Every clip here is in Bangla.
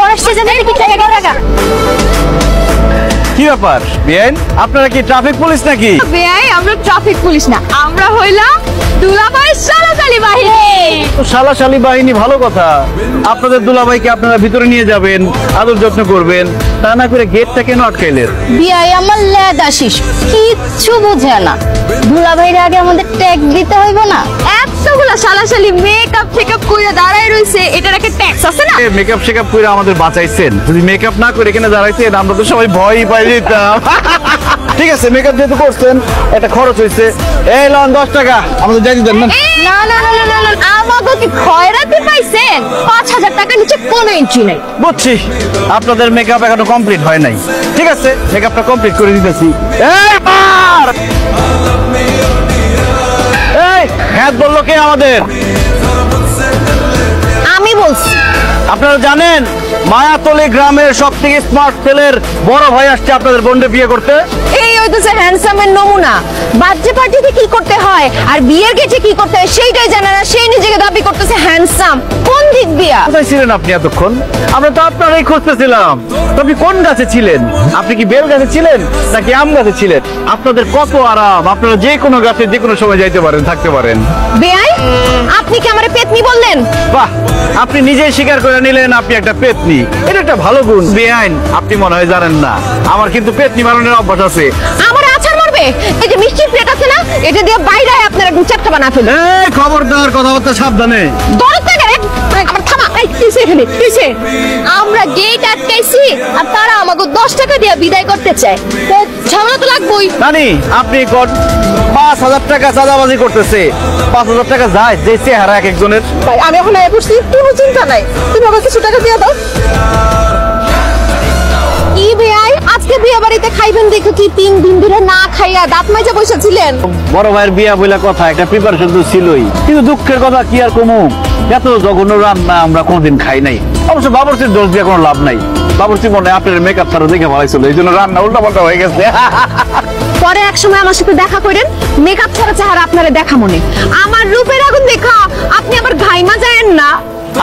বড় আসছে জানেন কি টাকা কি ব্যাপার বেআইন, আপনারা কি ট্রাফিক পুলিশ নাকি? বেআই আমরা ট্রাফিক পুলিশ না, আমরা হইলাম দুলাভাই সালাশালী বাহিনী। সালাশালী বাহিনী ভালো কথা, আপনাদের দুলাভাইকে আপনারা ভিতরে নিয়ে যাবেন, আদর যত্ন করবেন, তা না করে গেটটা কেন আটকাইলেন? বিয়াই আমার লেদ আসিস কিচ্ছু বুঝে না, দুলাভাইয়ের আগে আমাদের ট্যাগ দিতে হইব না? এতগুলা সালাশালী মেকআপ টেকআপ কইরা দাঁড়ায় রইছে, এটার একটা ট্যাক্স আছে না? মেকআপ শেকআপ করে আমাদের বাঁচাইছেন, যদি মেকআপ না করে এখানে দাঁড়াইতেন আমরা তো সবাই ভয়ই পাই যেতাম। ঠিক আছে, মেকআপ যেহেতু করছেন একটা খরচ হয়েছে, এই লন 10 টাকা আমাদের যাই দিতেন না। না না না না না, আমাকে কি খয়রাতি পাইছেন? 5000 টাকা নিচে কোনো ইঞ্চি নাই। বুঝছি, আপনাদের মেকআপ এখনো কমপ্লিট হয় নাই। ঠিক আছে, মেকআপটা কমপ্লিট করে দিতেছি। এই হ্যাঁ বললো কে আমাদের? আমি বলছি। আপনারা জানেন মায়াতলী গ্রামের সব থেকে স্মার্ট ছেলের বড় ভাই আসছে আপনাদের বোনকে বিয়ে করতে। এই হইতেছে হ্যান্ডসামের নমুনা। বার্থডে পার্টিতে কি করতে হয় আর বিয়ের গেটে কি করতে হয় সেইটাই জানে না, সেই নিজেকে দাবি করতেছে হ্যান্ডসাম। কোন দিক দিয়া? কোথায় ছিলেন আপনি এতক্ষণ? আমরা তো আপনারই খুঁজতেছিলাম। আপনি কোন গাছে ছিলেন? আপনি কি বেল গাছে ছিলেন নাকি আম গাছে ছিলেন? আপনাদের কত আরাম, আপনারা যে কোনো গাছে যে কোনো সময় যাইতে পারেন, থাকতে পারেন। বেয়াই, আপনি কি আমারে পেতনি বললেন? বাহ, আপনি নিজেই স্বীকার করে নিলেন আপনি একটা পেতনি। এটা একটা ভালো গুণ। বেআইন, আপনি মনে হয় জানেন না আমার কিন্তু পেতনি বানানোর অভ্যাস আছে। আমার আছাড় মারবে? এই যে মিষ্টির প্লেট আছে না, এটা দিয়ে বাইরে আপনারা গুচাপটা বানা ফেলুন। এই খবরদার, কথাবার্তা সাবধানে। দরদ না করে আমার থামা। এই কিসে এখানে কিসে? আমরা গেট আটকাইছি আর তারা আমাকে 10 টাকা দিয়ে বিদায় করতে চায়, তো ঝামেলা তো লাগবেই। নানি, আপনি 5000 টাকা চাঁদাবাজি করতেছে। 5000 টাকা যায় যে চেহারা এক একজনের। ভাই আমি এখন আয় বসছি, কোনো চিন্তা নাই, তুমি আমাকে কিছু টাকা দিয়ে দাও। কি বেয়াই, আজকে বিয়ে বাড়িতে খাইবেন দেখো কি 3 দিন ধরে না খাইয়া দাঁত মাজা বসেছিলেন? বড় ভাইয়ের বিয়া বলে কথা, একটা প্রিপারেশন তো ছিলই, কিন্তু দুঃখের কথা কি আর কমু, এত জঘন্য রান্না আমরা কোনোদিন খাই নাই। অবশ্য বাবুর্চির দোষ দিয়ে কোনো লাভ নাই, বাবুর্চি মনে হয় আপনার মেকআপ তারা দেখে ভালো ছিল, এই জন্য রান্না উল্টা পাল্টা হয়ে গেছে। পরে এক সময় আমার সাথে দেখা করেন, মেকআপ ছাড়া চেহারা আপনারে দেখা মনে। আমার রূপের আগুন দেখা আপনি আবার ঘাইমা যায়েন না।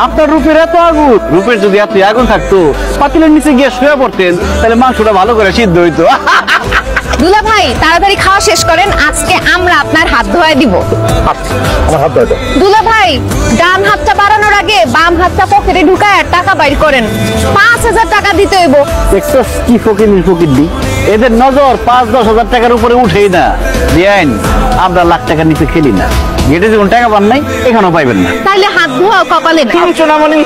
আপনার রূপের এত আগুন, রূপের যদি এত আগুন থাকতো পাতিলের নিচে গিয়ে শুয়ে পড়তেন, তাহলে মাংসটা ভালো করে সিদ্ধ হইতো। দুলা ভাই তাড়াতাড়ি খাওয়া শেষ করেন, আজকে আমরা আপনার হাত ধোয়া দিব। আমার হাত ধোয়া। দুলা ভাই, ডান হাতটা বাড়ানোর আগে বাম হাতটা পকেটে ঢুকায় টাকা বাইর করেন, 5000 টাকা দিতে হইব। দেখছো কি ফকির, এদের নজর 5-10 হাজার টাকার উপরে উঠেই না। বেআইন, আমরা লাখ টাকার নিচে খেলি না, গেটে যখন টাকা পান নাই এখানেও পাইবেন না। তাইলে হাত ধোয়া কপালে না। সোনামণি,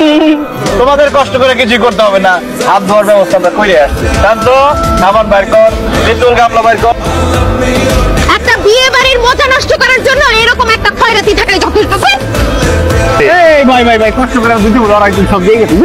তোমাদের কষ্ট করে কিছু করতে হবে না, হাত ধোয়ার ব্যবস্থা আমরা করে আসছি। শান্ত, সাবান বাইর কর, তেঁতুল গামলা বাইর কর। একটা বিয়ে বাড়ির মজা নষ্ট করার জন্য এরকম একটা খয়রাতি থাকলে যথেষ্ট। এই ভাই কষ্ট করে দিতে বলো, আর একদিন সব দিয়ে গেছে।